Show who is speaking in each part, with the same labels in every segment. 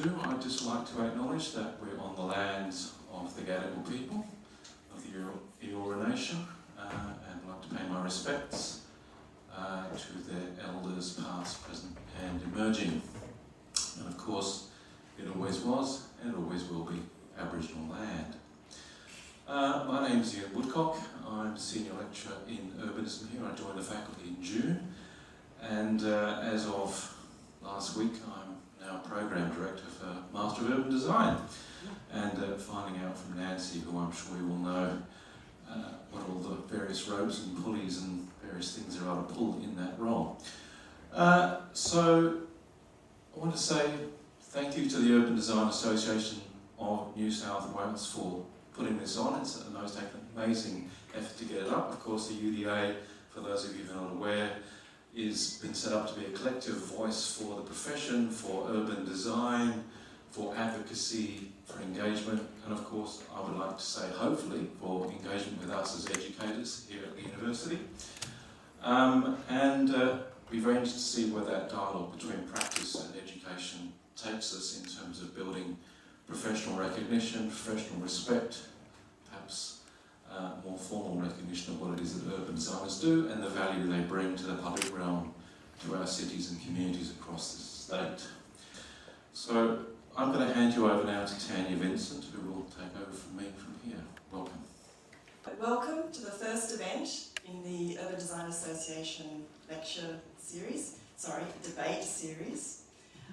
Speaker 1: do, I'd just like to acknowledge that we're on the lands of the Gadigal people of the Eora Nation, and I'd like to pay my respects to their elders past, present and emerging. And of course, it always was and always will be Aboriginal land. My name is Ian Woodcock. I'm Senior Lecturer in Urbanism here. I joined the faculty in June, and as of last week I'm now Program Director for Master of Urban Design, and finding out from Nancy, who I'm sure you will know, what all the various ropes and pulleys and various things there are to pull in that role. So I want to say thank you to the Urban Design Association of New South Wales for putting this on. It's taken an amazing effort to get it up. Of course, the UDA, for those of you who are not aware, is been set up to be a collective voice for the profession, for urban design, for advocacy, for engagement, and of course, I would like to say, hopefully, for engagement with us as educators here at the university. Be very interested to see where that dialogue between practice and education takes us in terms of building professional recognition, professional respect, perhaps more formal recognition of what it is that urban designers do and the value they bring to the public realm, to our cities and communities across this state. So I'm going to hand you over now to Tanya Vincent, who will take over from me from here. Welcome.
Speaker 2: Welcome to the first event in the Urban Design Association debate series.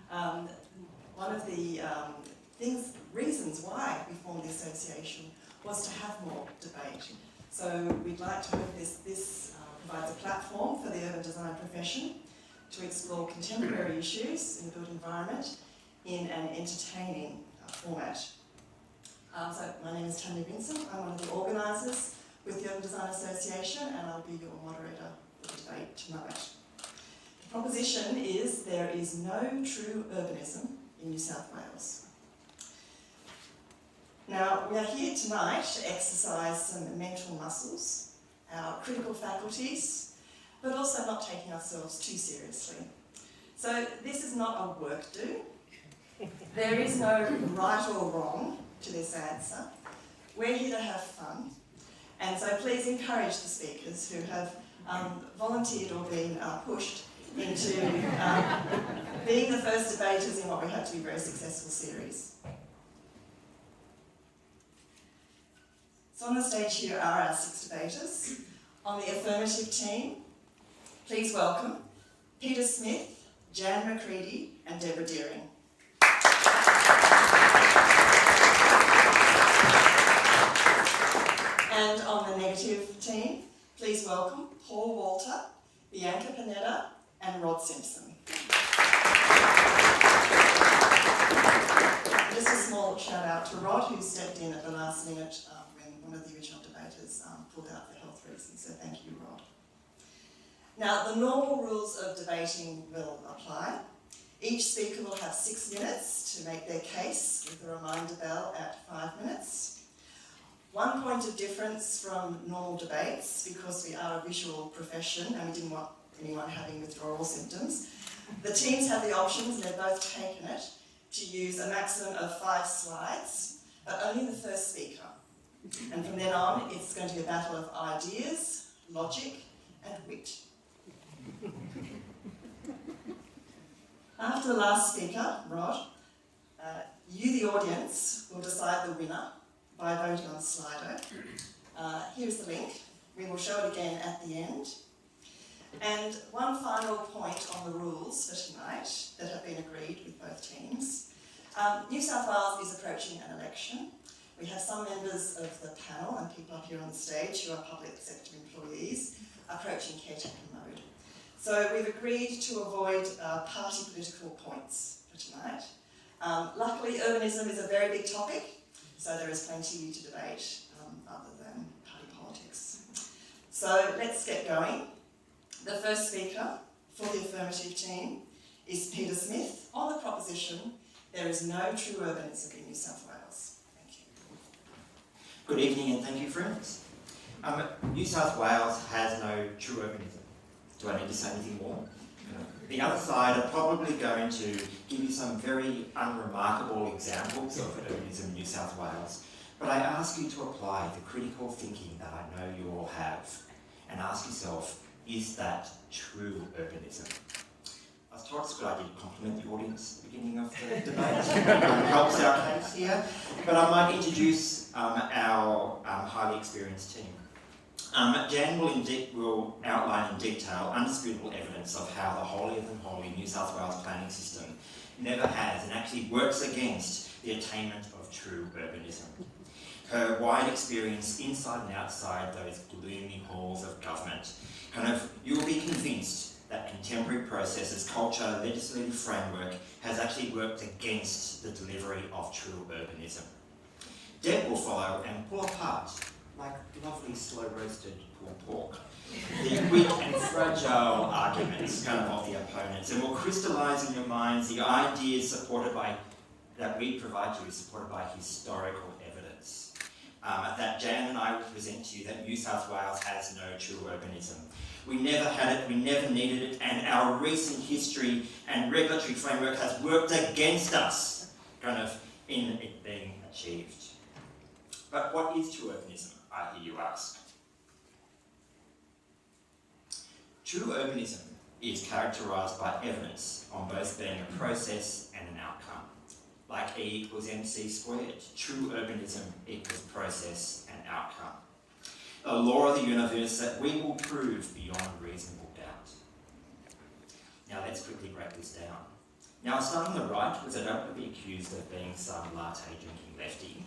Speaker 2: One of the reasons why we formed the association was to have more debate. So we'd like to hope this provides a platform for the urban design profession to explore contemporary issues in the built environment in an entertaining format. So my name is Tanya Vincent. I'm one of the organisers with the Urban Design Association, and I'll be your moderator for the debate tonight. The proposition is there is no true urbanism in New South Wales. Now, we are here tonight to exercise some mental muscles, our critical faculties, but also not taking ourselves too seriously. So this is not a work do. There is no right or wrong to this answer. We're here to have fun. And so please encourage the speakers who have volunteered or been pushed into being the first debaters in what we hope to be a very successful series. So on the stage here are our 6 debaters. On the affirmative team, please welcome Peter Smith, Jan McCready and Deborah Deering. And on the negative team, please welcome Paul Walter, Bianca Panetta and Rod Simpson. Just a small shout out to Rod, who stepped in at the last minute when one of the original debaters pulled out for health reasons, so thank you, Rod. Now, the normal rules of debating will apply. Each speaker will have 6 minutes to make their case, with a reminder bell at 5 minutes. One point of difference from normal debates, because we are a visual profession and we didn't want anyone having withdrawal symptoms, the teams have the options, and they've both taken it, to use a maximum of 5 slides, but only the first speaker. And from then on, it's going to be a battle of ideas, logic, and wit. After the last speaker, Rod, you, the audience, will decide the winner by voting on Slido. Here's the link. We will show it again at the end. And one final point on the rules for tonight that have been agreed with both teams. New South Wales is approaching an election. We have some members of the panel and people up here on the stage who are public sector employees approaching caretaker mode. So we've agreed to avoid party political points for tonight. Luckily, urbanism is a very big topic, so there is plenty to debate other than party politics. So let's get going. The first speaker for the affirmative team is Peter Smith on the proposition, there is no true urbanism in New South Wales. Thank you.
Speaker 3: Good evening and thank you, friends. New South Wales has no true urbanism. Do I need to say anything more? The other side are probably going to give you some very unremarkable examples of urbanism in New South Wales, but I ask you to apply the critical thinking that I know you all have and ask yourself, is that true urbanism? I was told it's a good idea to compliment the audience at the beginning of the debate. It helps our case here. But I might introduce our highly experienced team. Jan will outline in detail undisputable evidence of how the holier than holy New South Wales planning system never has and actually works against the attainment of true urbanism. Her wide experience inside and outside those gloomy halls of government, you'll be convinced that contemporary processes, culture, legislative framework has actually worked against the delivery of true urbanism. Deb will follow and pull apart, like lovely slow-roasted pulled pork, the weak and fragile arguments of the opponents, and will crystallise in your minds the ideas that we provide you supported by historical evidence. That Jan and I will present to you that New South Wales has no true urbanism. We never had it, we never needed it, and our recent history and regulatory framework has worked against us, in it being achieved. But what is true urbanism, I hear you ask? True urbanism is characterised by evidence on both being a process and an outcome. Like E equals MC squared, true urbanism equals process and outcome. A law of the universe that we will prove beyond reasonable doubt. Now let's quickly break this down. Now I'll start on the right, because I don't want to be accused of being some latte drinking lefty.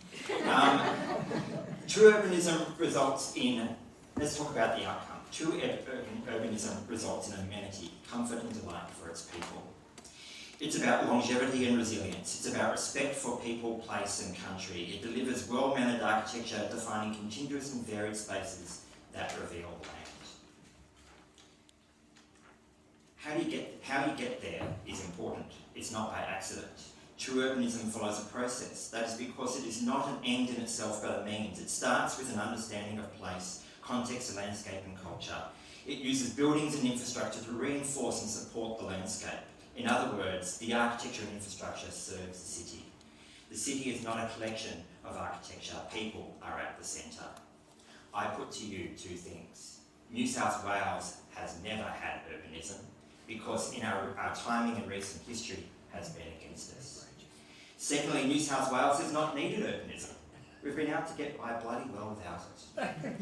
Speaker 3: True urbanism results in, let's talk about the outcome. True urbanism results in amenity, comfort and delight for its people. It's about longevity and resilience. It's about respect for people, place and country. It delivers well-mannered architecture defining contiguous and varied spaces that reveal land. How you get there is important. It's not by accident. True urbanism follows a process. That is because it is not an end in itself but a means. It starts with an understanding of place, context, landscape and culture. It uses buildings and infrastructure to reinforce and support the landscape. In other words, the architecture and infrastructure serves the city. The city is not a collection of architecture. People are at the centre. I put to you two things. New South Wales has never had urbanism because in our timing and recent history has been against us. Secondly, New South Wales has not needed urbanism. We've been able to get by bloody well without it.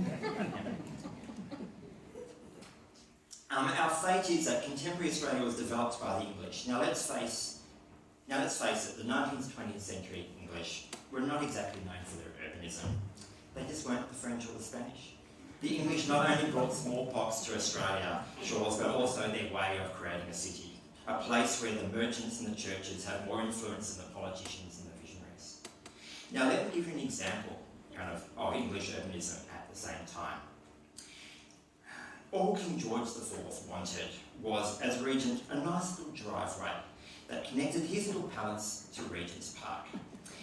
Speaker 3: Our fate is that contemporary Australia was developed by the English. Now let's face it, the 19th, 20th century English were not exactly known for their urbanism. They just weren't the French or the Spanish. The English not only brought smallpox to Australia shores, but also their way of creating a city, a place where the merchants and the churches had more influence than the politicians and the visionaries. Now let me give you an example of English urbanism at the same time. All King George IV wanted was, as regent, a nice little driveway that connected his little palace to Regent's Park.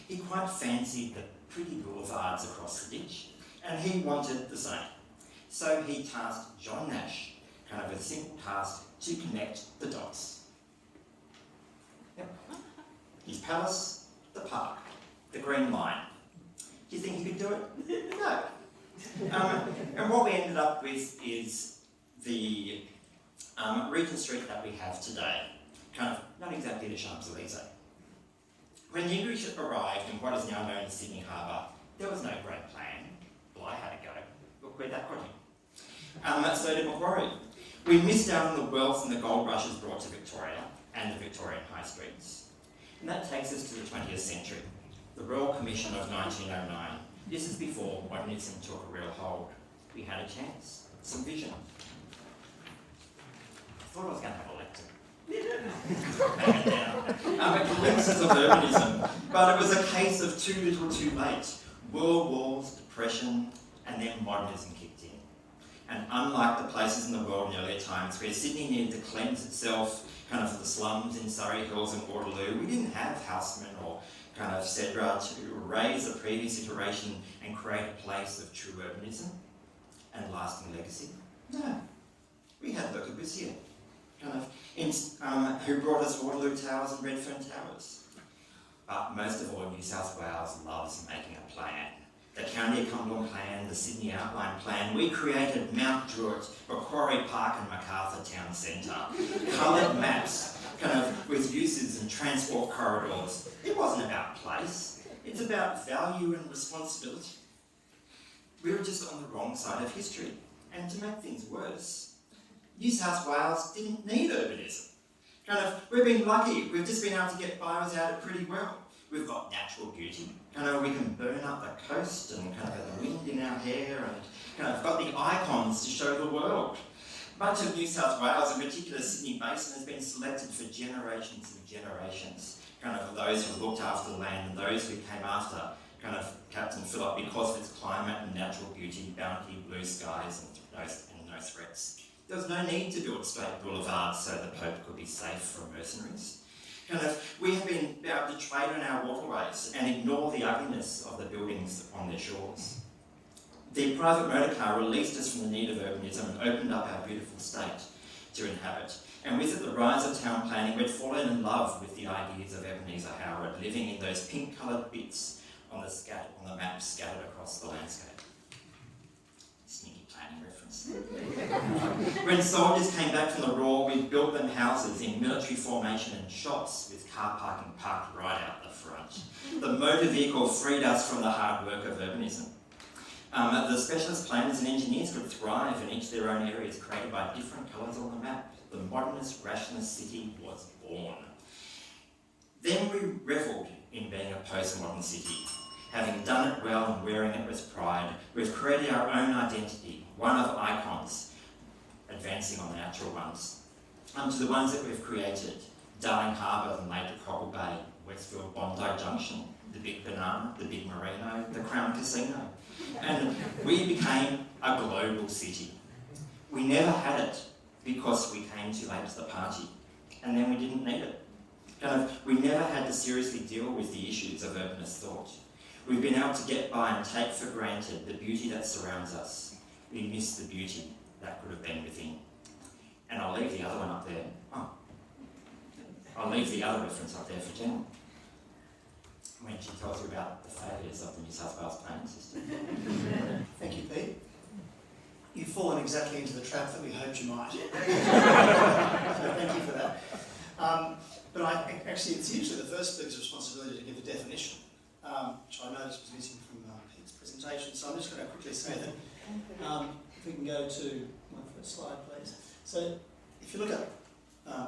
Speaker 3: He quite fancied the pretty boulevards across the ditch, and he wanted the same. So he tasked John Nash, a simple task, to connect the dots. Yep. His palace, the park, the Green Line. Do you think he could do it? No. And what we ended up with is the Regent Street that we have today, not exactly the Champs-Elysees. When the English arrived in what is now known as Sydney Harbour, there was no great plan. Bligh had to go. Look where that got him. So did Macquarie. We missed out on the wealth and the gold rushes brought to Victoria and the Victorian high streets. And that takes us to the 20th century, the Royal Commission of 1909. This is before modernism took a real hold. We had a chance, some vision. I thought I was going to have a lecture. Bang it down. Glimpses of urbanism, but it was a case of too little too late. World wars, depression, and then modernism kicked in. And unlike the places in the world in earlier times where Sydney needed to cleanse itself, the slums in Surrey Hills and Waterloo, we didn't have Houseman or Cedra to raise the previous iteration and create a place of true urbanism and lasting legacy. No. We had Le Corbusier. who brought us Waterloo Towers and Redfern Towers. But most of all, New South Wales loves making a plan. The County of Cumberland Plan, the Sydney Outline Plan, we created Mount Druitt, Macquarie Park and Macarthur Town Centre. Coloured maps, with uses and transport corridors. It wasn't about place, it's about value and responsibility. We were just on the wrong side of history. And to make things worse, New South Wales didn't need urbanism. We've been lucky, we've just been able to get by without it pretty well. We've got natural beauty. We can burn up the coast and have the wind in our hair and got the icons to show the world. Much of New South Wales, in particular Sydney Basin, has been selected for generations and generations. Those who looked after the land and those who came after Captain Phillip because of its climate and natural beauty, bounty, blue skies and no threats. There was no need to build straight boulevards so the Pope could be safe from mercenaries. We have been able to trade on our waterways and ignore the ugliness of the buildings on their shores. The private motor car released us from the need of urbanism and opened up our beautiful state to inhabit. And with it, the rise of town planning, we'd fallen in love with the ideas of Ebenezer Howard, living in those pink-coloured bits on the map scattered across the landscape. Sneaky planning reference. When soldiers came back from the Raw, we built them houses in military formation and shops with car parking parked right out the front. The motor vehicle freed us from the hard work of urbanism. The specialist planners and engineers could thrive in each their own areas created by different colours on the map. The modernist, rationalist city was born. Then we revelled in being a postmodern city. Having done it well and wearing it with pride, we've created our own identity, one of icons, advancing on the natural ones. To the ones that we've created, Darling Harbour and later Cockle Bay, Westfield Bondi Junction, the Big Banana, the Big Merino, the Crown Casino. And we became a global city. We never had it because we came too late to the party, and then we didn't need it. We never had to seriously deal with the issues of urbanist thought. We've been able to get by and take for granted the beauty that surrounds us. We miss the beauty that could have been within. And I'll leave the other one up there. I'll leave the other reference up there for Jen, when she tells you about the failures of the New South Wales planning system.
Speaker 4: Thank you, Pete. You've fallen exactly into the trap that we hoped you might. So thank you for that. But actually, it's usually the first big's responsibility to give a definition, which I noticed was missing from Pete's presentation. So I'm just going to quickly say that. If we can go to my first slide, please. So if you look at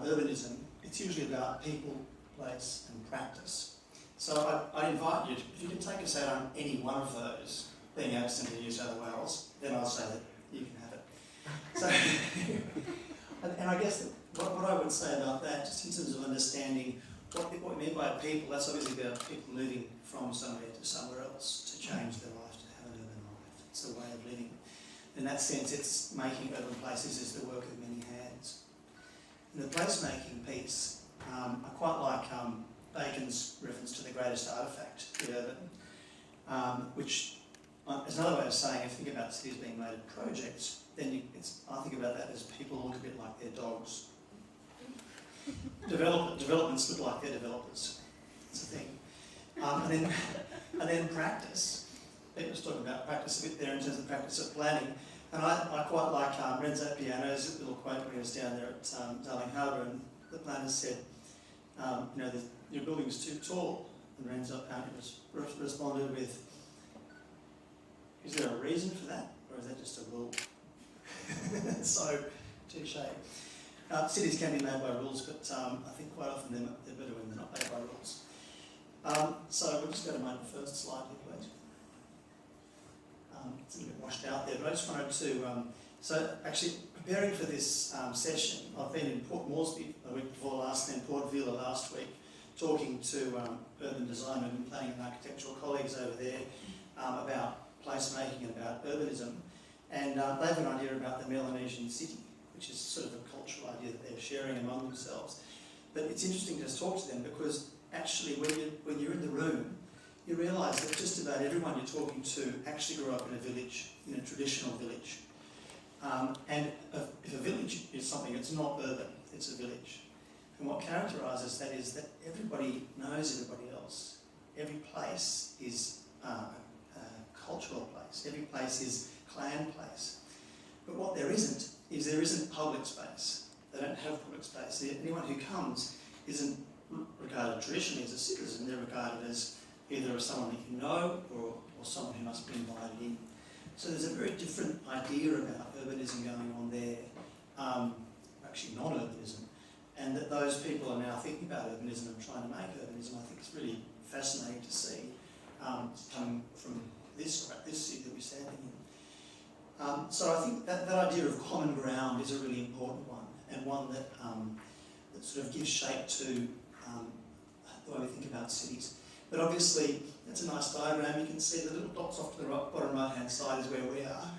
Speaker 4: urbanism, it's usually about people, place, and practice. So I invite you, if you can take us out on any one of those, being absent in New South Wales, then I'll say that you can have it. So, and I guess that what I would say about that, just in terms of understanding what we mean by people, that's obviously about people moving from somewhere to somewhere else to change their life, to have an urban life. It's a way of living. In that sense, it's making urban places is the work of many hands. In the placemaking piece, I quite like Bacon's reference to the greatest artefact, the urban, which is another way of saying, if you think about cities being made of projects, then I think about that as people look a bit like their dogs. Developments look like their developers. It's a thing. And then practice. People was talking about practice a bit there in terms of practice of planning. And I quite like Renzo Piano's little quote when he was down there at Darling Harbour, and the planners said, your building's too tall. And Renzo apparently responded with, is there a reason for that, or is that just a rule? So, touche. Cities can be made by rules, but I think quite often they're better when they're not made by rules. So we'll just go to my first slide here, please. It's a little bit washed out there, but I just wanted to... so actually, preparing for this session, I've been in Port Moresby the week before last, and then Port Vila last week, talking to urban design and planning and architectural colleagues over there about placemaking and about urbanism. And they have an idea about the Melanesian city, which is sort of a cultural idea that they're sharing among themselves. But it's interesting to just talk to them because actually when you're in the room, you realise that just about everyone you're talking to actually grew up in a village, in a traditional village. And if a village is something it's not urban, it's a village. And what characterises that is that everybody knows everybody else. Every place is a cultural place. Every place is clan place. But what there isn't public space. They don't have public space. Anyone who comes isn't regarded traditionally as a citizen. They're regarded as either someone that you know or someone who must be invited in. So there's a very different idea about urbanism going on there, actually non-urbanism, and that those people are now thinking about urbanism and trying to make urbanism. I think it's really fascinating to see coming from this city that we're standing in. So I think that idea of common ground is a really important one, and one that, that sort of gives shape to the way we think about cities. But obviously, that's a nice diagram. You can see the little dots off to the bottom right-hand side is where we are.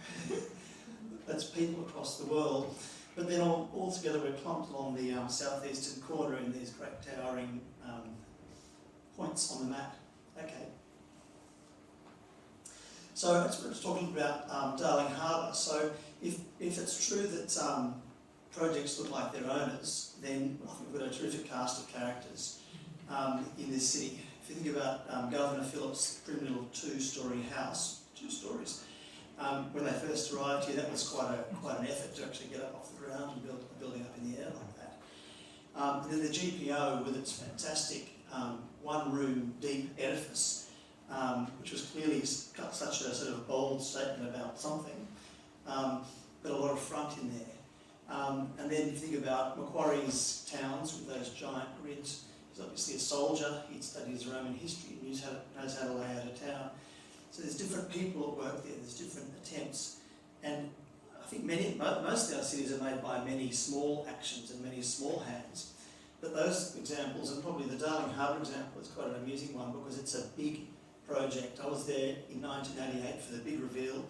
Speaker 4: That's people across the world. But then all together we're clumped along the southeastern corner in these great towering points on the map. Okay. So let's talk a little about Darling Harbour. So if it's true that projects look like their owners, then I think we've got a terrific cast of characters in this city. If you think about Governor Phillips' prim little two-storey house, 2 stories, when they first arrived here, that was quite an effort to actually get up off the ground and build a building up in the air like that. And then the GPO, with its fantastic one-room deep edifice, which was clearly got such a sort of bold statement about something, but a lot of front in there. And then you think about Macquarie's towns with those giant grids. He's obviously a soldier, he studies Roman history, he knows how to lay out a town. So there's different people at work there, there's different attempts. And I think most of our cities are made by many small actions and many small hands. But those examples, and probably the Darling Harbour example is quite an amusing one because it's a big project. I was there in 1988 for the big reveal.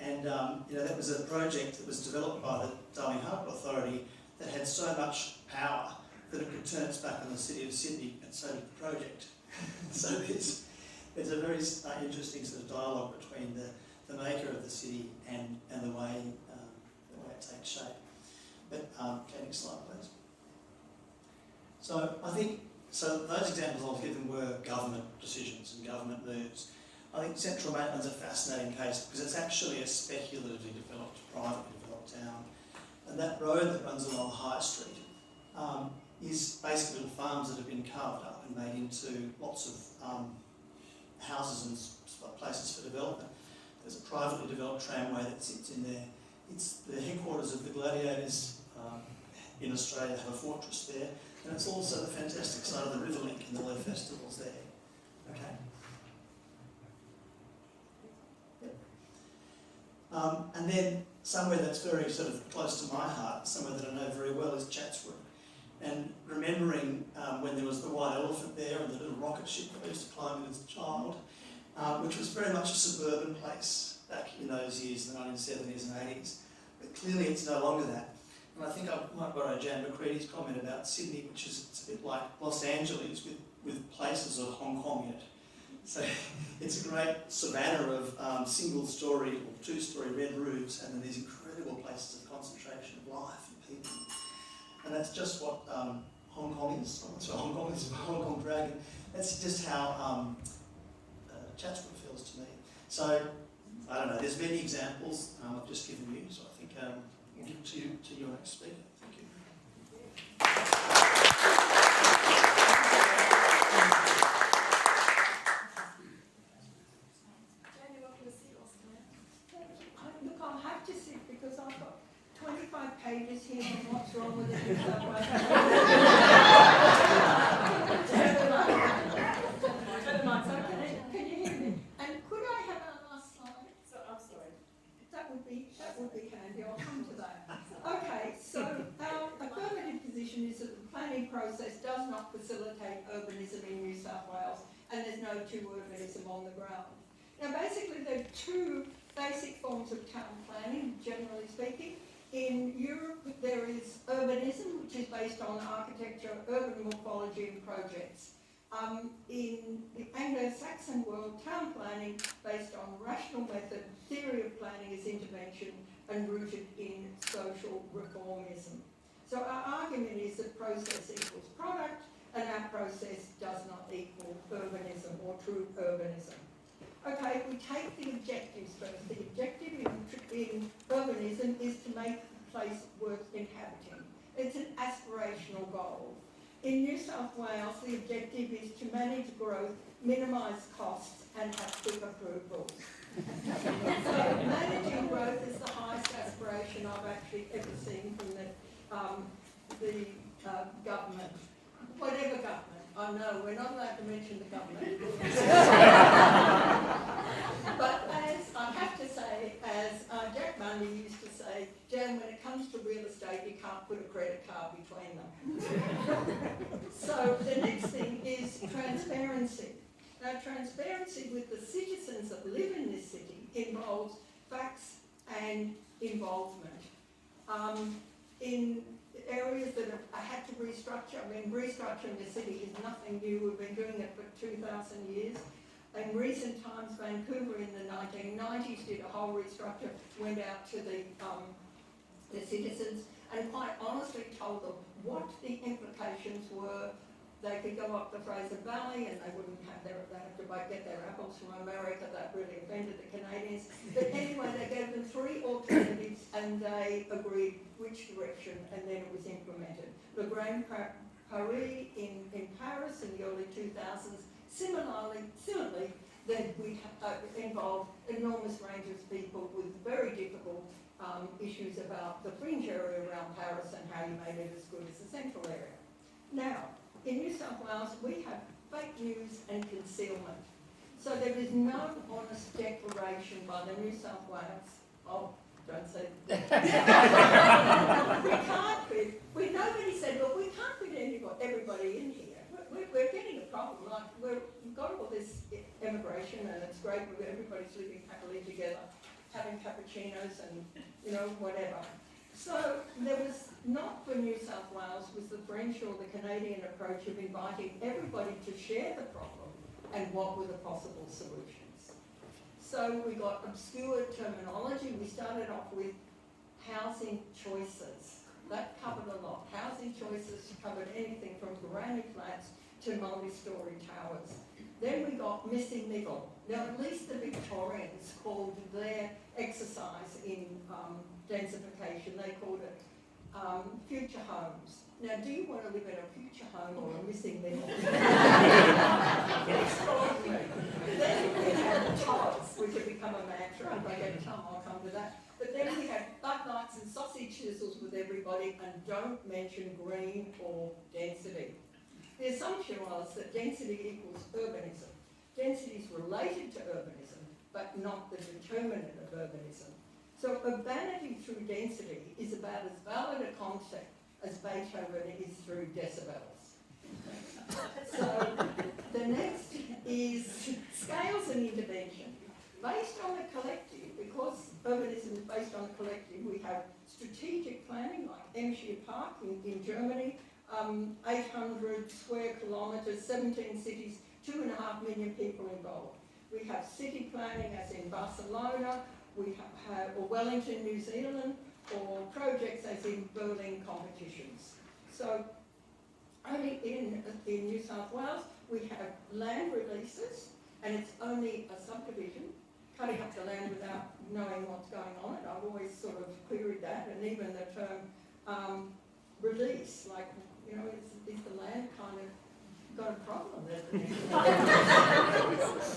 Speaker 4: And that was a project that was developed by the Darling Harbour Authority that had so much power that it could turn its back on the city of Sydney, and so did the project. So there's a very interesting sort of dialogue between the maker of the city and the way it takes shape. But next slide, please. So I think those examples I was given were government decisions and government moves. I think Central Maitland's a fascinating case because it's actually a speculatively developed, privately developed town. And that road that runs along High Street is basically little farms that have been carved up and made into lots of houses and places for development. There's a privately developed tramway that sits in there. It's the headquarters of the gladiators in Australia, have a fortress there. And it's also the fantastic site of the River Link and all their festivals there. Okay. Yep. And then somewhere that's very sort of close to my heart, somewhere that I know very well, is Chatswood. And remembering when there was the white elephant there and the little rocket ship that I used to climb in as a child, which was very much a suburban place back in those years, the 1970s and 80s. But clearly it's no longer that. And I think I might borrow Jan McCready's comment about Sydney, which is it's a bit like Los Angeles with places of Hong Kong in it. So it's a great savannah of single-storey or two-storey red roofs, and then these incredible places of concentration of life and people. And that's just what Hong Kong is. That's what Hong Kong is, Hong Kong Dragon. That's just how Chatswood feels to me. So, I don't know, there's many examples I've just given you, so I think we'll give it to your next speaker. Thank you.
Speaker 5: Look, I'll have to sit because I've got 25 pages here on what's wrong with it. Can you hear me? And could I have a last slide?
Speaker 2: So, I'm sorry.
Speaker 5: That would be handy. I'll come to that. Okay, so our affirmative position is that the planning process does not facilitate urbanism in New South Wales, and there's no true urbanism on the ground. Now, basically, there are 2 basic forms of town planning, generally speaking. In Europe, there is urbanism, which is based on architecture, urban morphology and projects. In the Anglo-Saxon world, town planning based on rational method, theory of planning as intervention, and rooted in social reformism. So our argument is that process equals product, and our process does not equal urbanism or true urbanism. Okay, we take the objectives first. The objective in urbanism is to make the place worth inhabiting. It's an aspirational goal. In New South Wales, the objective is to manage growth, minimise costs, and have quick approvals. So managing growth is the highest aspiration I've actually ever seen from the government. Whatever government. I know, we're not allowed to mention the government. But as I have to say, as Jack Mundy used to say, Jan, when it comes to real estate, you can't put a credit card between them. So the next thing is transparency. Now, transparency with the citizens that live in this city involves facts and involvement. In areas that have had to restructure, I mean, restructuring the city is nothing new. We've been doing it for 2,000 years. In recent times, Vancouver in the 1990s did a whole restructure, went out to the citizens and quite honestly told them what the implications were. They could go up the Fraser Valley and they wouldn't have they have to get their apples from America. That really offended the Canadians. But anyway, they gave them 3 alternatives and they agreed which direction, and then it was implemented. Le Grand Paris in Paris in the early 2000s, similarly, then we involved enormous range of people with very difficult issues about the fringe area around Paris and how you made it as good as the central area. Now, in New South Wales, we have fake news and concealment. So there is no honest declaration by the New South Wales. Oh, don't say that. We can't fit. Nobody said, well, we can't fit everybody in here. We're getting a problem. Like we've got all this immigration, and it's great. Everybody's living happily together, having cappuccinos and whatever. So there was not for New South Wales was the French or the Canadian approach of inviting everybody to share the problem and what were the possible solutions. So we got obscure terminology. We started off with housing choices. That covered a lot. Housing choices covered anything from granny flats to multi-storey towers. Then we got missing middle. Now at least the Victorians called their exercise in densification, they called it future homes. Now, do you want to live in a future home or a missing middle? Extraordinary. Then we had TODs, which had become a mantra. If I get time, I'll come to that. But then we had bug lights and sausage chisels with everybody, and don't mention green or density. The assumption was that density equals urbanism. Density is related to urbanism, but not the determinant of urbanism. So urbanity through density is about as valid a concept as Beethoven is through decibels. So the next is scales and intervention. Based on the collective, because urbanism is based on the collective, we have strategic planning like Emscher Park in Germany, 800 square kilometres, 17 cities, 2.5 million people involved. We have city planning as in Barcelona, we have or Wellington, New Zealand, or projects as in Berlin competitions. So only in New South Wales we have land releases, and it's only a subdivision, cutting up the land without knowing what's going on. And I've always sort of queried that, and even the term release, like, is the land kind of got a problem there?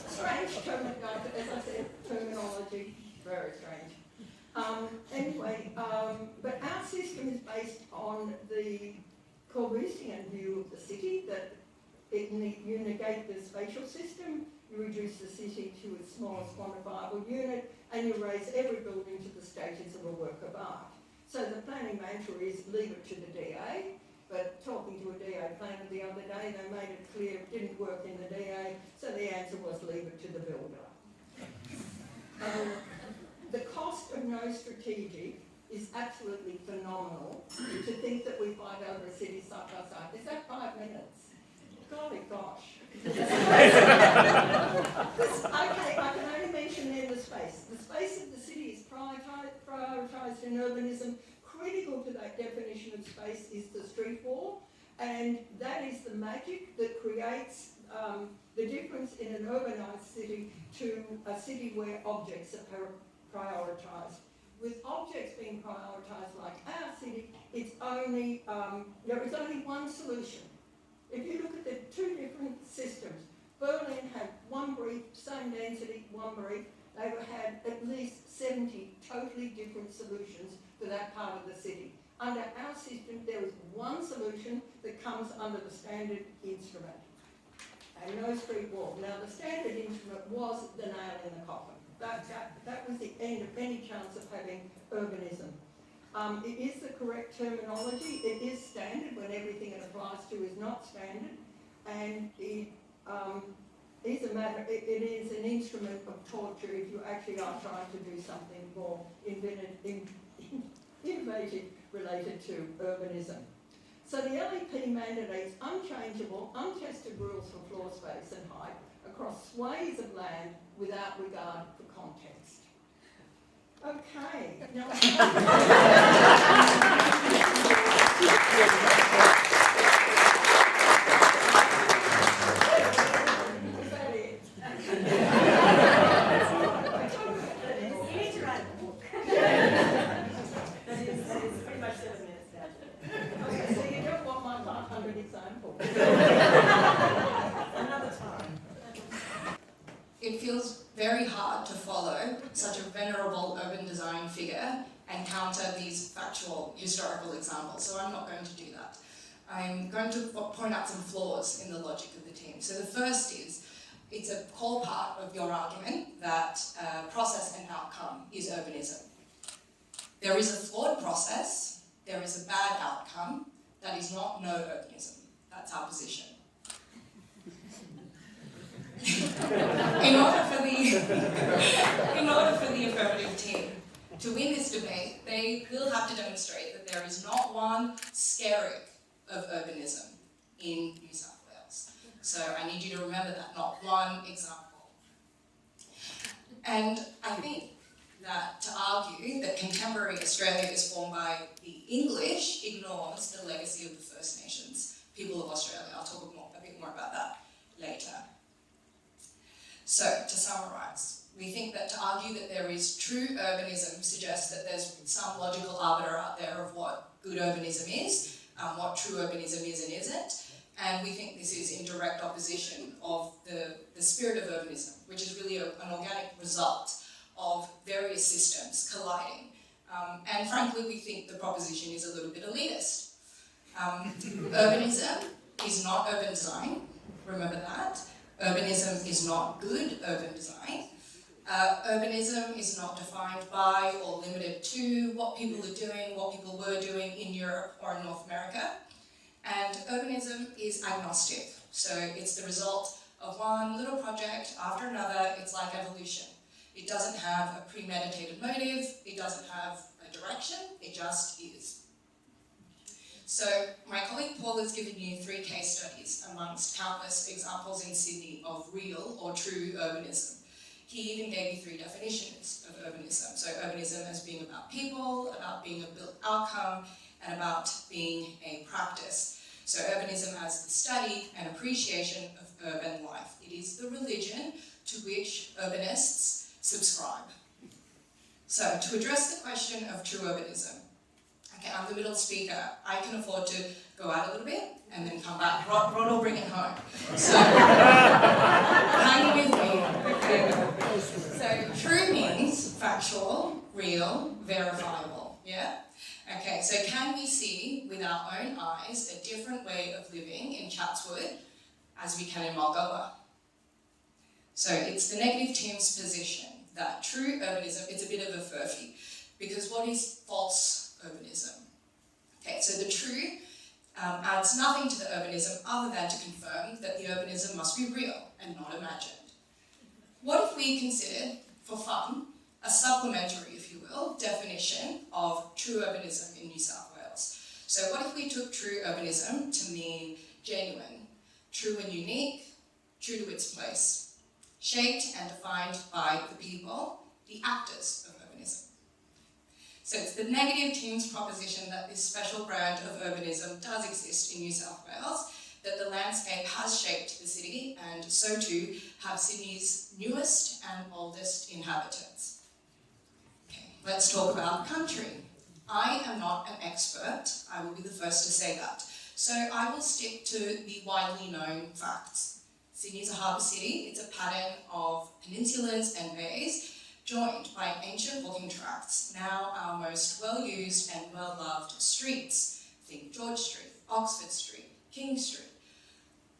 Speaker 5: Strange terminology, as I said, terminology, very strange. But our system is based on the Corbusian view of the city, that you negate the spatial system, you reduce the city to its smallest quantifiable unit, and you raise every building to the status of a work of art. So the planning mantra is leave it to the DA, but talking to a DA planner the other day, they made it clear it didn't work in the DA, so the answer was leave it to the builder. The cost of no strategic is absolutely phenomenal. To think that we fight over a city side by side. Is that 5 minutes? Golly gosh. Okay, I can only mention then the space. The space of the city is prioritised in urbanism. Critical to that definition of space And that is the magic that creates the difference in an urbanised city to a city where objects are prioritised. With objects being prioritised like our city, it's only, there is only one solution. If you look at the two different systems, Berlin had one brief, same density, one brief. They had at least 70 totally different solutions for that part of the city. Under our system, there is one solution that comes under the standard instrument, and no street wall. Now, the standard instrument was the nail in the coffin. That was the end of any chance of having urbanism. It is the correct terminology. It is standard when everything it applies to is not standard, and it is a matter. It is an instrument of torture if you actually are trying to do something more innovative related to urbanism. So the LEP mandates unchangeable, untested rules for floor space and height across swathes of land without regard for context. Okay, now is that it?
Speaker 6: You need to write a book. That is pretty much 7 minutes now.
Speaker 5: Okay, so you don't want my 500 example.
Speaker 6: Another time.
Speaker 7: It feels very hard to follow such a venerable urban design figure and counter these factual historical examples, so I'm not going to do that. I'm going to point out some flaws in the logic of the team. So the first is, it's a core part of your argument that process and outcome is urbanism. There is a flawed process, there is a bad outcome, that is not no urbanism. That's our position. In order for the affirmative team to win this debate, they will have to demonstrate that there is not one skerrick of urbanism in New South Wales. So I need you to remember that, not one example. And I think that to argue that contemporary Australia is formed by the English ignores the legacy of the First Nations, people of Australia. I'll talk a bit more about that later. So, to summarise, we think that to argue that there is true urbanism suggests that there's some logical arbiter out there of what good urbanism is, what true urbanism is and isn't, and we think this is in direct opposition of the spirit of urbanism, which is really an organic result of various systems colliding. And frankly, we think the proposition is a little bit elitist. Urbanism is not urban design, remember that. Urbanism is not good urban design. Urbanism is not defined by or limited to what people are doing, what people were doing in Europe or in North America. And urbanism is agnostic. So it's the result of one little project after another. It's like evolution. It doesn't have a premeditated motive. It doesn't have a direction. It just is. So my colleague Paul has given you 3 case studies amongst countless examples in Sydney of real or true urbanism. He even gave you 3 definitions of urbanism. So urbanism as being about people, about being a built outcome, and about being a practice. So urbanism as the study and appreciation of urban life. It is the religion to which urbanists subscribe. So to address the question of true urbanism, okay, I'm the middle speaker. I can afford to go out a little bit and then come back. Rod will bring it home. So, hang with me. Okay. So, true means factual, real, verifiable. Yeah? Okay, so can we see with our own eyes a different way of living in Chatswood as we can in Mulgoa? So, it's the negative team's position that true urbanism, it's a bit of a furphy, because what is false urbanism? Okay, so the true adds nothing to the urbanism other than to confirm that the urbanism must be real and not imagined. What if we considered, for fun, a supplementary, if you will, definition of true urbanism in New South Wales? So what if we took true urbanism to mean genuine, true and unique, true to its place, shaped and defined by the people, the actors of urbanism? So it's the negative team's proposition that this special brand of urbanism does exist in New South Wales, that the landscape has shaped the city, and so too have Sydney's newest and oldest inhabitants. Okay, let's talk about country. I am not an expert, I will be the first to say that. So I will stick to the widely known facts. Sydney is a harbour city. It's a pattern of peninsulas and bays joined by ancient walking tracks, now our most well-used and well-loved streets. Think George Street, Oxford Street, King Street,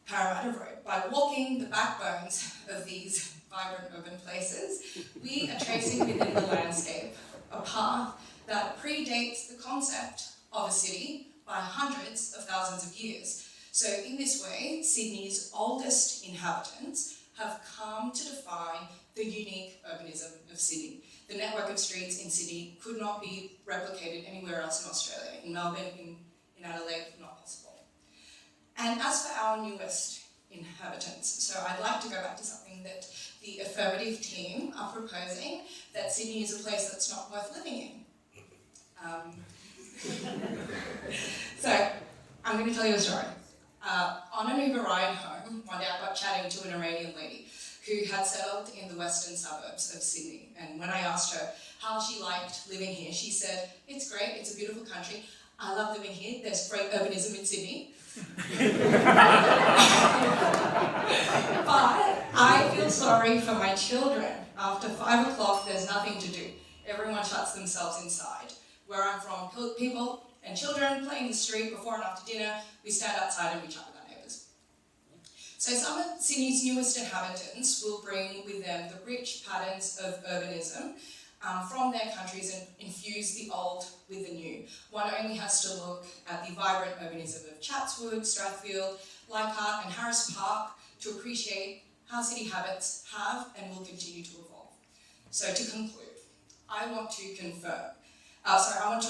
Speaker 7: Parramatta Road. By walking the backbones of these vibrant urban places, we are tracing within the landscape a path that predates the concept of a city by hundreds of thousands of years. So in this way, Sydney's oldest inhabitants have come to define the unique urbanism of Sydney. The network of streets in Sydney could not be replicated anywhere else in Australia. In Melbourne, in Adelaide, not possible. And as for our newest inhabitants, so I'd like to go back to something that the affirmative team are proposing, that Sydney is a place that's not worth living in. So, I'm going to tell you a story. On an Uber ride home, one day I got chatting to an Iranian lady who had settled in the western suburbs of Sydney. And when I asked her how she liked living here, she said, "It's great, it's a beautiful country. I love living here, there's great urbanism in Sydney." But I feel sorry for my children. After 5 o'clock, there's nothing to do. Everyone shuts themselves inside. Where I'm from, people and children play in the street before and after dinner. We stand outside and we chat with our neighbours. So some of Sydney's newest inhabitants will bring with them the rich patterns of urbanism from their countries and infuse the old with the new. One only has to look at the vibrant urbanism of Chatswood, Strathfield, Leichhardt and Harris Park to appreciate how city habits have and will continue to evolve. So to conclude, I want to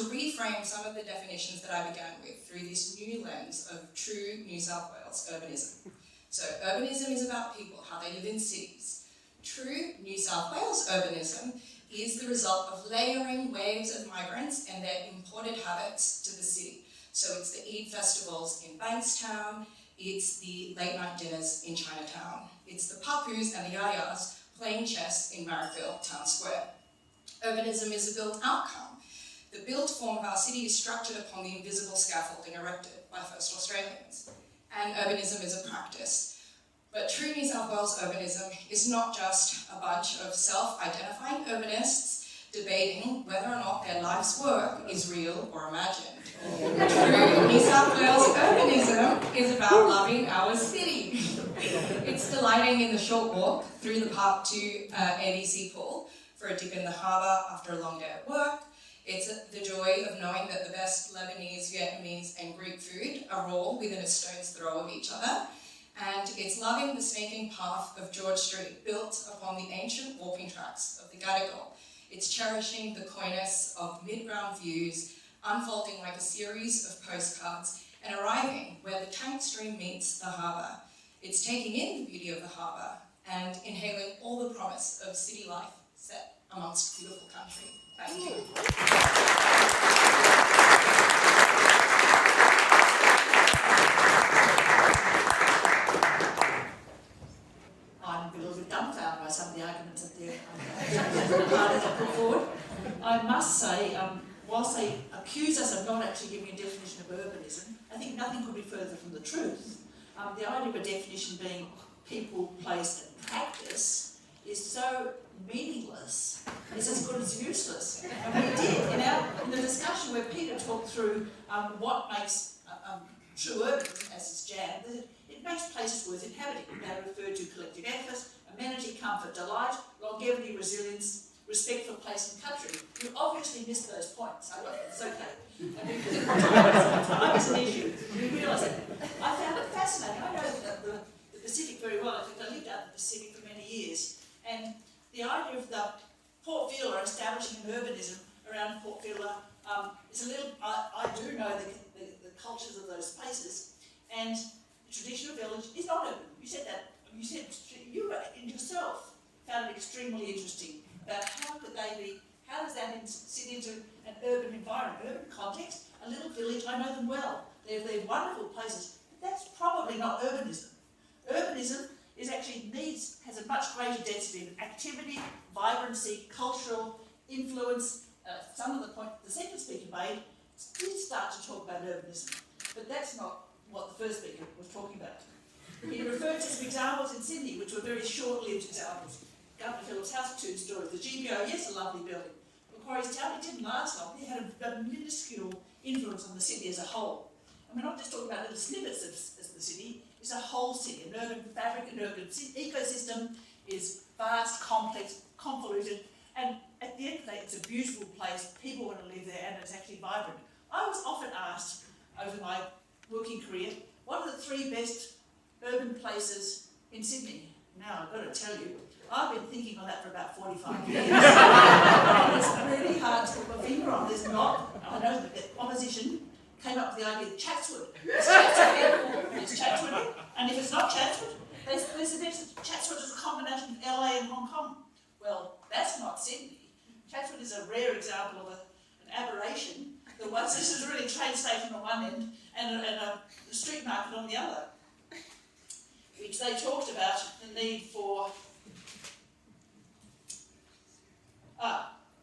Speaker 7: reframe some of the definitions that I began with through this new lens of true New South Wales urbanism. So urbanism is about people, how they live in cities. True New South Wales urbanism is the result of layering waves of migrants and their imported habits to the city. So it's the Eid festivals in Bankstown, it's the late night dinners in Chinatown, it's the papus and the yayas playing chess in Marrickville Town Square. Urbanism is a built outcome. The built form of our city is structured upon the invisible scaffolding erected by first Australians. And urbanism is a practice. But true New South Wales urbanism is not just a bunch of self-identifying urbanists debating whether or not their life's work is real or imagined. True New South Wales urbanism is about loving our city. It's delighting in the short walk through the park to ADC Pool for a dip in the harbour after a long day at work. It's the joy of knowing that the best Lebanese, Vietnamese and Greek food are all within a stone's throw of each other. And it's loving the sneaking path of George Street, built upon the ancient walking tracks of the Gadigal. It's cherishing the coyness of mid-ground views, unfolding like a series of postcards, and arriving where the tank stream meets the harbour. It's taking in the beauty of the harbour and inhaling all the promise of city life set amongst beautiful country. Thank you.
Speaker 6: I'm a little bit dumbfounded by some of the arguments that the parties have put forward. I must say, whilst they accuse us of not actually giving a definition of urbanism, I think nothing could be further from the truth. The idea of a definition being people, place and practice is so meaningless, it's as good as useless. And we did, in the discussion where Peter talked through what makes true urbanism, as is jammed, it makes places worth inhabiting. They refer to collective effort, amenity, comfort, delight, longevity, resilience, respect for place and country. You obviously missed those points. It's okay. Time is an issue. You realise that. I found it fascinating. I know the Pacific very well. In fact, I lived out in the Pacific for many years. And the idea of the Port Vila establishing an urbanism around Port Vila is a little, I do know the cultures of those places, and the traditional village is not urban. You said that, you in yourself found it extremely interesting about how does that sit into an urban environment, urban context, a little village, I know them well. They're wonderful places, but that's probably not urbanism. Urbanism is actually has a much greater density of activity, vibrancy, cultural influence. Some of the point the second speaker made did start to talk about urbanism, but that's not what the first speaker was talking about. He referred to some examples in Sydney, which were very short-lived examples. Governor Phillips' house, 2 stories. The GPO, yes, a lovely building. Macquarie's Town, it didn't last long. It had a minuscule influence on the city as a whole. And we're not just talking about little snippets of the city, it's a whole city. An urban fabric, an urban ecosystem is vast, complex, convoluted, and at the end of the day, it's a beautiful place. People want to live there, and it's actually vibrant. I was often asked over my working career, what are the 3 best urban places in Sydney? Now, I've got to tell you, I've been thinking on that for about 45 years. And it's really hard to put my finger on. There's not, I know that the opposition came up with the idea of Chatswood. It's Chatswood, and if it's not Chatswood, they suggested Chatswood is a combination of LA and Hong Kong. Well, that's not Sydney. Chatswood is a rare example of an aberration. This is really a train station on one end and a street market on the other, which they talked about the need for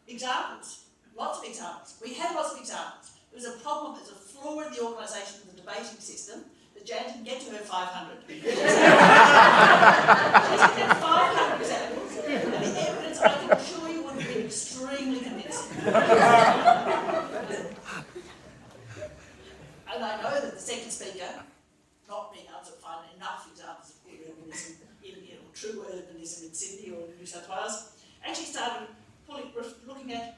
Speaker 6: examples, lots of examples. We had lots of examples. There was a problem, there's a flaw in the organisation of the debating system that Jan didn't get to her 500. She said 500 examples, and the evidence, I can assure you, would have been extremely convincing. And I know that the second speaker, not being able to find enough examples of good urbanism, true urbanism in Sydney or New South Wales, actually started looking at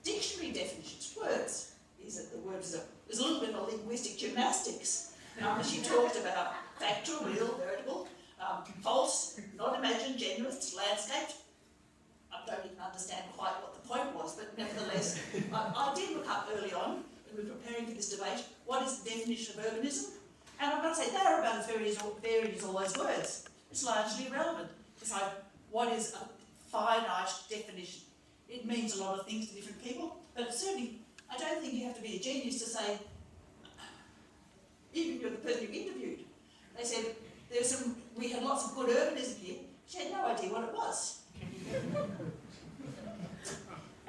Speaker 6: dictionary definitions, words. The words there's a little bit of linguistic gymnastics. She talked about factual, real, veritable, false, not imagined, genuine, landscaped. I don't even understand quite what the point was, but nevertheless, I did look up early on, when we were preparing for this debate, what is the definition of urbanism? And I've got to say, they're about as varied as all those words. It's largely irrelevant. It's like, what is a finite definition? It means a lot of things to different people, but certainly, I don't think you have to be a genius to say, even if you're the person you interviewed, they said, we had lots of good urbanism here. She had no idea what it was.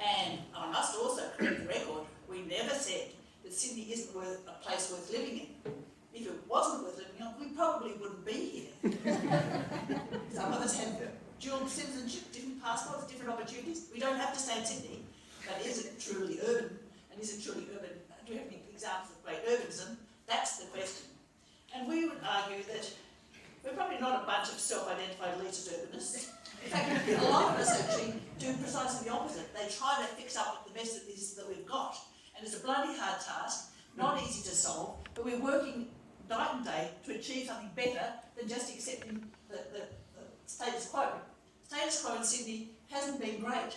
Speaker 6: And I must also correct the record, we never said that Sydney isn't a place worth living in. If it wasn't worth living in, we probably wouldn't be here. Some of us have dual citizenship, different passports, different opportunities. We don't have to stay in Sydney, but is it truly urban? And is it truly urban? Do we have any examples of great urbanism? That's the question. And we would argue that we're probably not a bunch of self-identified elitist urbanists. In fact, a lot of us actually do precisely the opposite. They try to fix up the best of this that we've got. And it's a bloody hard task, not easy to solve, but we're working night and day to achieve something better than just accepting the status quo. Status quo in Sydney hasn't been great.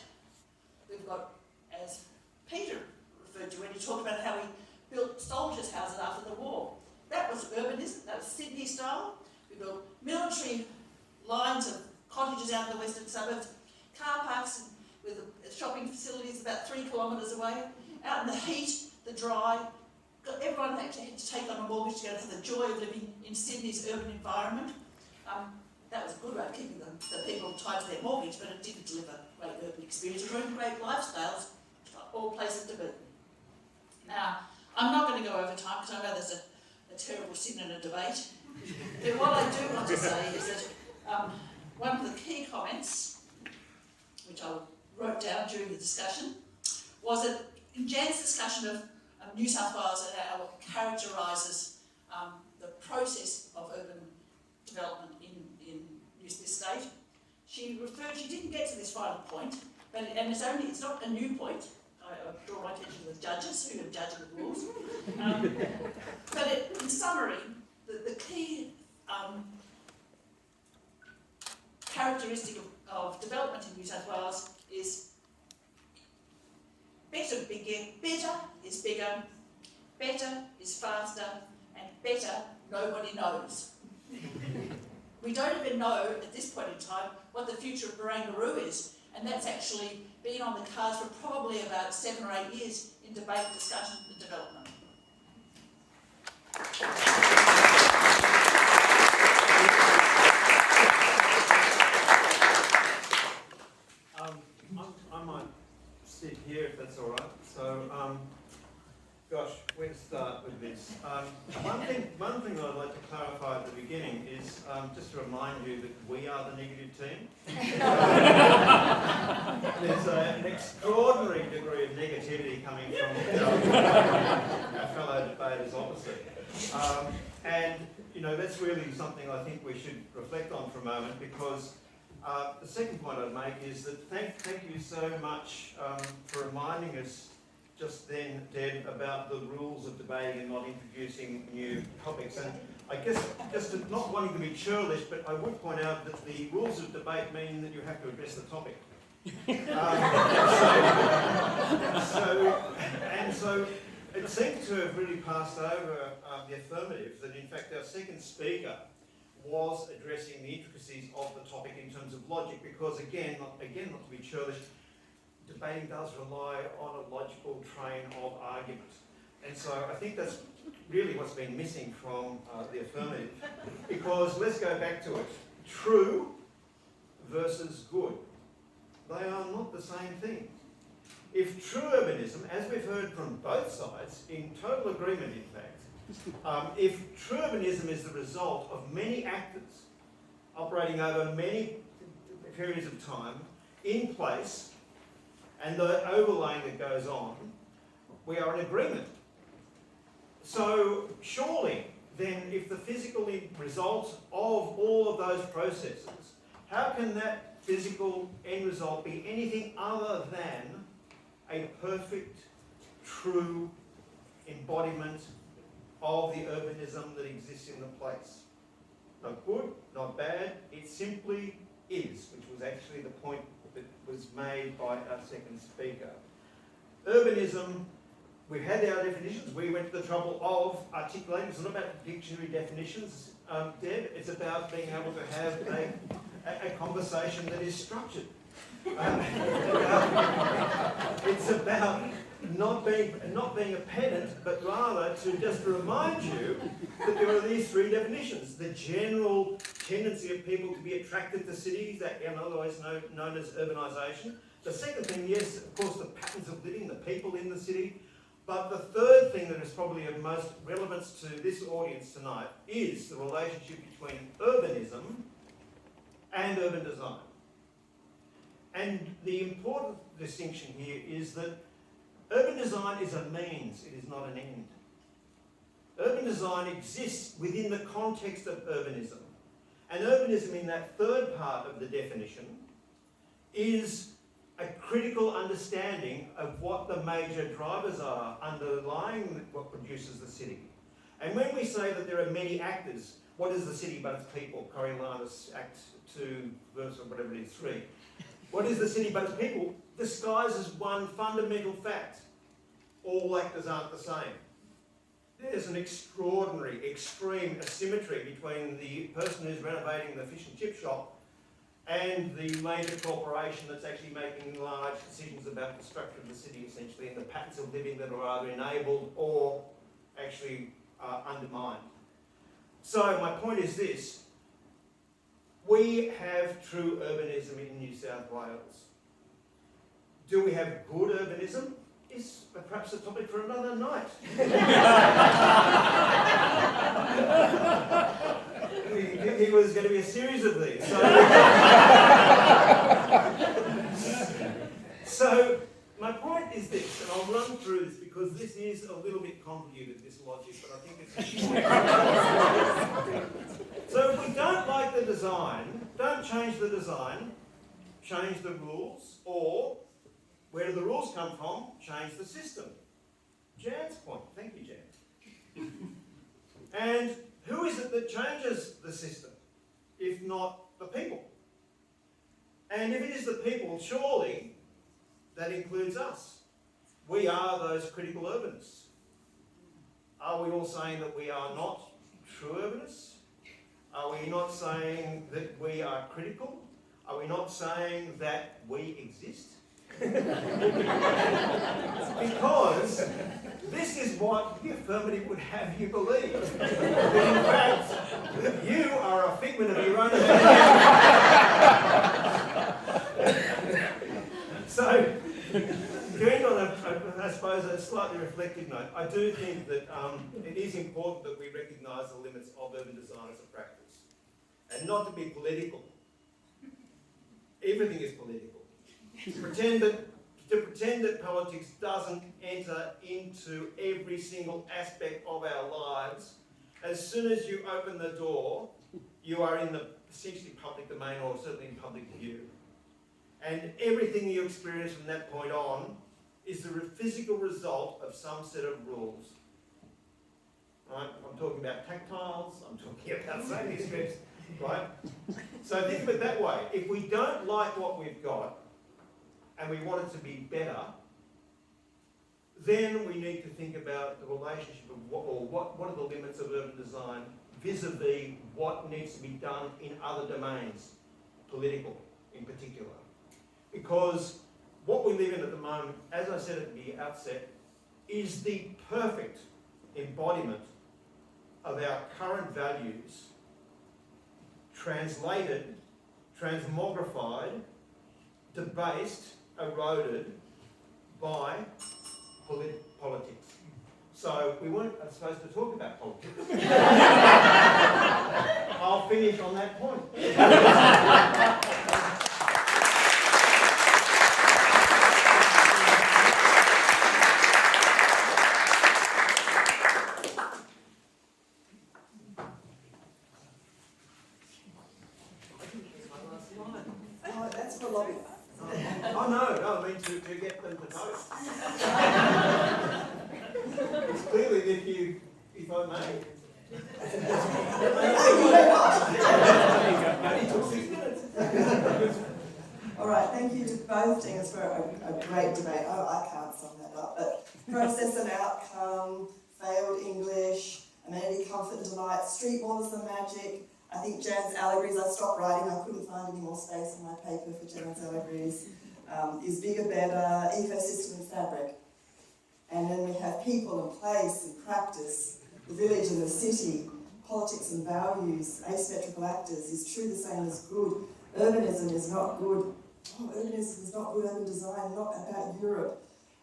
Speaker 6: We've got, as Peter referred to when he talked about how we built soldiers' houses after the war. That was urbanism, that was Sydney style. We built military lines of cottages out in the western suburbs, car parks with shopping facilities about 3 kilometres away, out in the heat, the dry. Everyone actually had to take on a mortgage to have the joy of living in Sydney's urban environment. That was a good way of keeping the people tied to their mortgage, but it didn't deliver great urban experiences or even great lifestyles, all places to be. Now, I'm not going to go over time because I know there's a terrible sin in a debate. But what I do want to say is that one of the key comments, which I wrote down during the discussion, was that in Jan's discussion of New South Wales and how it characterises the process of urban development in this state, she didn't get to this final point, and it's not a new point. I draw my attention to the judges who are judging the rules. But in summary, the key characteristic of development in New South Wales is better is bigger, better is faster, and better nobody knows. We don't even know at this point in time what the future of Barangaroo is, And that's actually been on the cards for probably about 7 or 8 years in debate, discussion and development.
Speaker 8: I might sit here if that's all right. So, gosh, where to start with this? One thing I'd like to clarify at the beginning is just to remind you that we are the negative team. There's an extraordinary degree of negativity coming from our fellow debaters opposite. And, you know, that's really something I think we should reflect on for a moment, because the second point I'd make is that thank you so much for reminding us just then, Deb, about the rules of debating and not introducing new topics. And I guess, just not wanting to be churlish, but I would point out that the rules of debate mean that you have to address the topic. So it seems to have really passed over the affirmative that in fact our second speaker was addressing the intricacies of the topic in terms of logic, because again, not to be churlish, debating does rely on a logical train of argument. And so I think that's really what's been missing from the affirmative. Because let's go back to it. True versus good. They are not the same thing. If true urbanism, as we've heard from both sides, in total agreement in fact, if true urbanism is the result of many actors operating over many periods of time in place, and the overlaying that goes on, we are in agreement. So surely then, if the physical result of all of those processes, how can that physical end result be anything other than a perfect, true embodiment of the urbanism that exists in the place? Not good, not bad, it simply is, which was actually the point that was made by our second speaker. Urbanism, we've had our definitions. We went to the trouble of articulating. It's not about dictionary definitions, Deb. It's about being able to have a conversation that is structured. It's about not being a pedant, but rather to just remind you that there are these three definitions. The general tendency of people to be attracted to cities, that otherwise known as urbanisation. The second thing, yes, of course, the patterns of living, the people in the city. But the third thing that is probably of most relevance to this audience tonight is the relationship between urbanism and urban design. And the important distinction here is that urban design is a means, it is not an end. Urban design exists within the context of urbanism. And urbanism, in that third part of the definition, is a critical understanding of what the major drivers are underlying what produces the city. And when we say that there are many actors, what is the city but its people? Coriolanus, Act 2, verse or whatever it is, 3. What is the city but its people? Disguises one fundamental fact. All actors aren't the same. There's an extraordinary, extreme asymmetry between the person who's renovating the fish and chip shop and the major corporation that's actually making large decisions about the structure of the city, essentially, and the patterns of living that are either enabled or actually undermined. So my point is this. We have true urbanism in New South Wales. Do we have good urbanism? Is perhaps a topic for another night. It was going to be a series of these. So my point is this, and I'll run through this because this is a little bit convoluted, this logic, but I think it's important. So if we don't like the design, don't change the design, change the rules, or where do the rules come from? Change the system. Jan's point. Thank you, Jan. And who is it that changes the system, if not the people? And if it is the people, surely that includes us. We are those critical urbanists. Are we all saying that we are not true urbanists? Are we not saying that we are critical? Are we not saying that we exist? Because this is what the affirmative would have you believe. That in fact, you are a figment of your own imagination. So, to end on I suppose, a slightly reflective note, I do think that it is important that we recognise the limits of urban design as a practice. And not to be political. Everything is political. To pretend that politics doesn't enter into every single aspect of our lives, as soon as you open the door, you are in the essentially public domain, or certainly in public view. And everything you experience from that point on is the physical result of some set of rules. Right? I'm talking about tactiles, I'm talking about safety strips, right? So think of it that way. If we don't like what we've got, and we want it to be better, then we need to think about the relationship of what are the limits of urban design vis-a-vis what needs to be done in other domains, political in particular. Because what we live in at the moment, as I said at the outset, is the perfect embodiment of our current values, translated, transmogrified, debased, eroded by politics. So we weren't supposed to talk about politics. I'll finish on that point.
Speaker 2: Oh, that's for lobby.
Speaker 8: Oh no, I mean to get them to vote. It's clearly that if I may. Only took 6 minutes.
Speaker 2: All right, thank you to both teams for a great debate. Oh, I can't sum that up, but process and outcome, failed English, amenity, comfort and delight, street wall is the magic. I think Jan's allegories, I stopped writing, I couldn't find any more space in my paper for Jan's allegories. Is bigger, better, ecosystem and fabric. And then we have people and place and practice, the village and the city, politics and values, asymmetrical actors, is true the same as good. Urbanism is not good. Oh, urbanism is not good, urban design, not about Europe.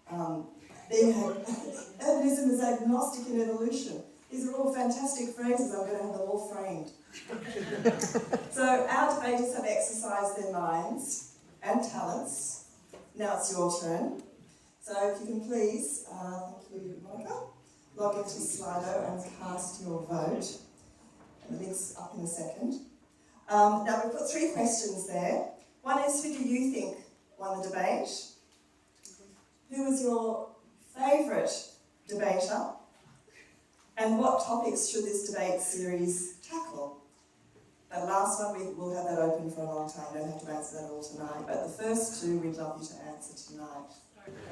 Speaker 2: Urbanism is agnostic in evolution. These are all fantastic phrases, I'm going to have them all framed. So our debaters have exercised their minds and talents. Now it's your turn. So if you can please, thank you Monica, log into Slido and cast your vote. And the link's up in a second. Now we've got 3 questions there. One is, who do you think won the debate? Who was your favourite debater? And what topics should this debate series tackle? That last one, we'll have that open for a long time, don't have to answer that all tonight. But the first 2, we'd love you to answer tonight.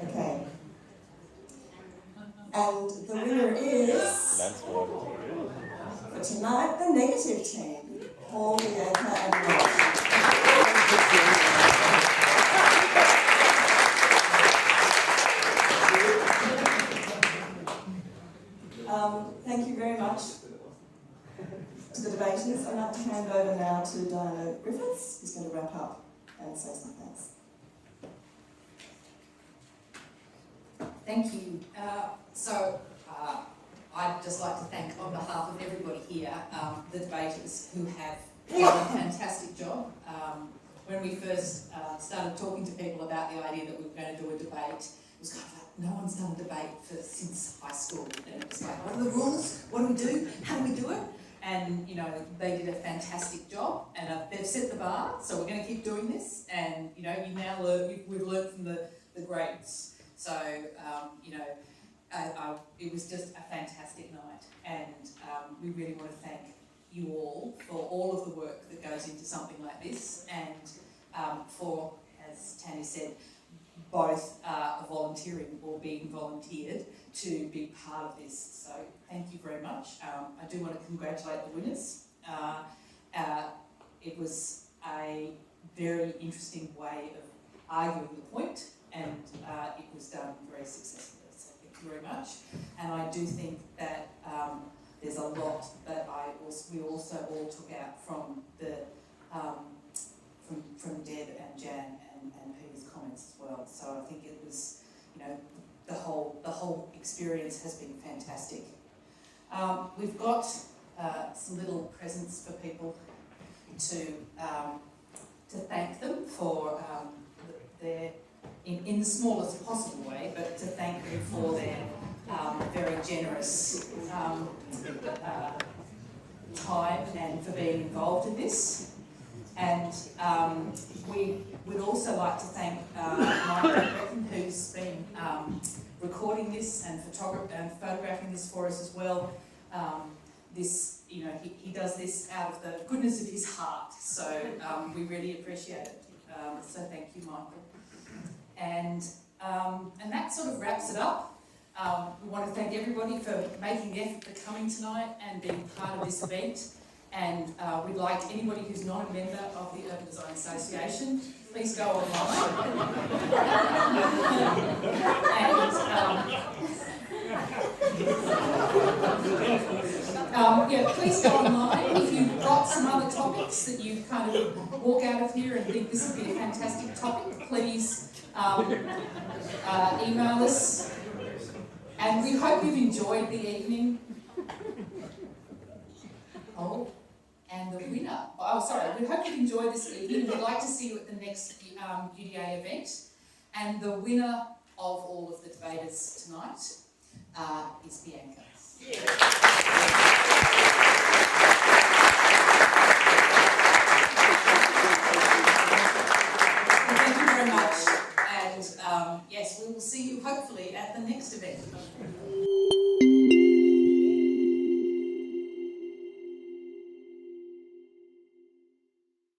Speaker 2: Okay. And the winner is, for tonight, the negative team. Paul, Bianca and Ross. Thank you very much to the debaters. I'd like to hand over now to Diana Griffiths, who's going to wrap up and say some thanks.
Speaker 9: Thank you. I'd just like to thank, on behalf of everybody here, the debaters who have done a fantastic job. When we first started talking to people about the idea that we were going to do a debate, it was kind of like, no one's done a debate since high school. And it was like, what are the rules? What do we do? How do we do it? And, you know, they did a fantastic job, and they've set the bar, so we're going to keep doing this. And, you know, we've learned from the greats. So, it was just a fantastic night, and we really want to thank you all for all of the work that goes into something like this, and for, as Tanya said, both volunteering or being volunteered to be part of this. So thank you very much. I do want to congratulate the winners. It was a very interesting way of arguing the point, and it was done very successfully. So thank you very much. And I do think that there's a lot that we also all took out from the from Deb and Jan and Peter's comments as well. So I think it was, you know, the whole experience has been fantastic. We've got some little presents for people to thank them for their, in the smallest possible way, but to thank them for their very generous time and for being involved in this. And we would also like to thank Michael, who's been recording this and photographing this for us as well. This, you know, he does this out of the goodness of his heart, so we really appreciate it. So thank you, Michael. And that sort of wraps it up. We want to thank everybody for making the effort for coming tonight and being part of this event. And we'd like anybody who's not a member of the Urban Design Association, please go online. And please go online. If you've got some other topics that you kind of walk out of here and think this would be a fantastic topic, please email us. And we hope you've enjoyed the evening. And the winner, we hope you've enjoyed this evening. We'd like to see you at the next UDA event. And the winner of all of the debaters tonight is Bianca. Yeah.